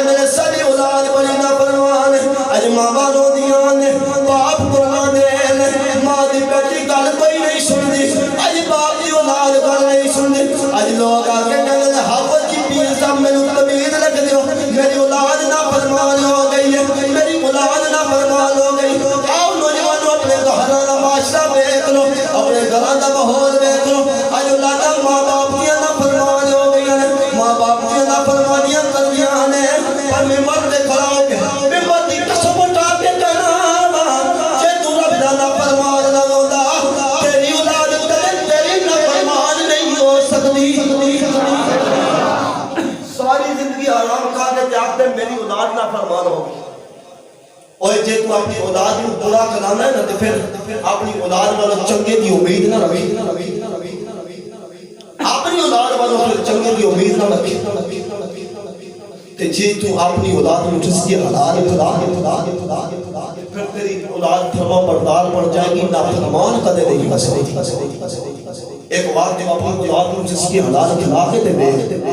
میرے ساری اولاد بڑی نافرمان اج ماں رو دیاں نے باپ قرآن دے ماں دی بیٹی گل کوئی نہیں سنتی اج باپ دی اولاد گل نہیں سنتی اج لوگ آ کے کہتے ہیں حافظ جی پیر صاحب میرے تمیز رکھ دیو میری اولاد نافرمان ہو گئی ہے میری اولاد نافرمان ہو گئی آؤ نوجوانوں اپنے گھراں دا معاشرہ دیکھ لو اپنے گھراں دا ماحول دیکھ لو اج اولاداں ماں باپ دی نافرمان ہو گئی ہیں ماں باپ دی نافرمانیاں کردیاں نے پر ممبر تے کھڑا ہو کے ممبر دی قسم اٹھا کے کہنا جے تو رب دا نافرمان نہ ہوندا تیری اولاد کدے تیری نافرمان نہیں ہو سکتی ساری زندگی آرام کھا کے آخر میری اولاد نافرمان ہوگی اور جے تو اپنی اولاد کو برا کرانا ہے نا تو پھر اپنی اولاد والا چنگے دی امید نہ رکھی اپنی اولاد والا پھر چنگے دی امید نہ رکھی تے جے تو اپنی اولاد کو رزق حلال کھلا پھر تیری اولاد فرما بردار بن جائے گی نافرمان کدے نہیں بن سکتی ایک وقت جب اپنی اولاد کو رزق حلال کھلا کے تے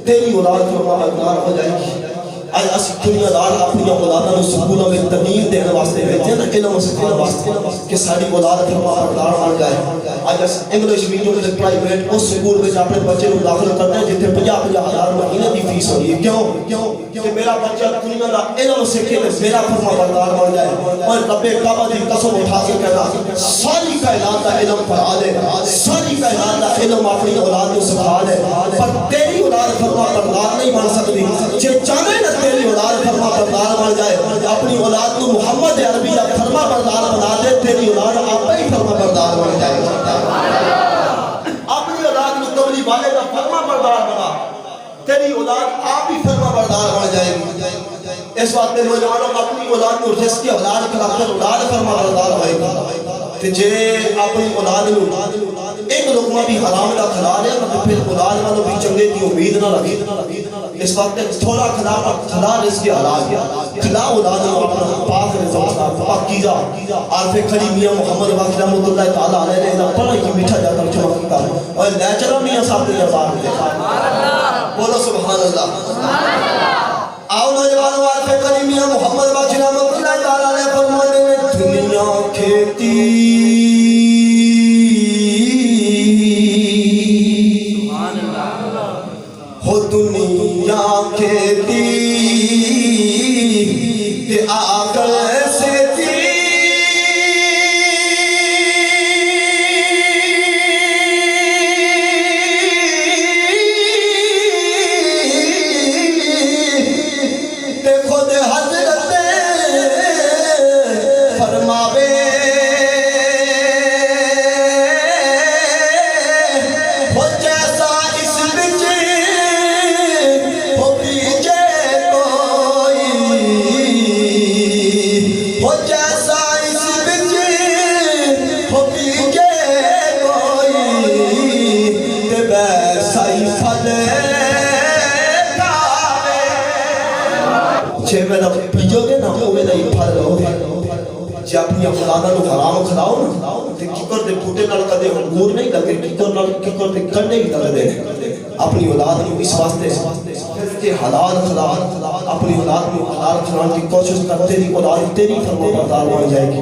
تیری اولاد فرما بردار ہو جائے گی آج اسی دنیا دار اپنی اولادوں سکولوں میں تعلیم دینے واسطے بھیجتے ہیں نا علم سکھانے واسطے کہ ساری اولاد فرما بردار بن جائے آج اس انگلش میڈیم سے پرائیویٹ اس سکول میں اپنے بچے کو داخل کرتے ہیں جتنے 50,000 مہینے کی فیس ہوئی ہے کیوں کہ میرا بچہ دنیا دا علم سیکھے میرا فرما بردار بن جائے اور رب کعبہ کی قسم اٹھا کے کہنا ساری کائنات کا علم پڑھا دے ساری کائنات کا علم اپنی اولاد کو سکھا دے پر تیری اولاد فرما بردار نہیں بن سکتی جے چاہے نا تیری اولاد فرما بردار بن جائے اپنی اولاد کو محمد عربی یا فرما بردار بنا دے تیری اولاد آپ ہی فرما بردار بن جائے اپنی اولاد کو قبری والے کا فرما بردار بنا تیری اولاد آپ ہی فرما بردار بن جائے گی اس بات میں نوجوانوں اپنی اولاد کو رزق حلال کھلا کر اولاد فرما بردار ہوئے گی کہ جے اپنی اولاد کو ایک لقمہ بھی حرام کا کھلا لیا تو پھر اولاد والوں بھی چنگے کی امید نہ رکھی اس وقت تھوڑا کھلا رزق حلال کھلا اولاد کو اپنا پاک رزق پاکیزہ عارف کھڑی میاں محمد باقر رحمۃ اللہ تعالیٰ علیہ نے بڑا ہی میٹھا جا کر چمک کیتا اور لے چلا میاں صاحب کے دربار میں بولو سبحان اللہ آؤ نوجوانوں عارف کھڑی میاں محمد باقر رحمۃ اللہ تعالیٰ علیہ فرماتے ہیں دنیا کھیتی ہو دنیا کھیتی کہ آکل سے تھی کہ خود حضرت فرماوے پیجو گے نا وہ میرا یہ پھل لو جی اپنی اولادہ کو حرام کھلاؤ نا تے ککر دے پھوٹے نال کدے انگور نہیں لگے ککر دے کنڈے ہی لگدے اپنی اولاد کو اس واسطے کہ حلال کھلا اپنی اولاد کو حلال کھلانے کی کوشش کرتے تیری اولاد تیری فرما بردار بن جائے گی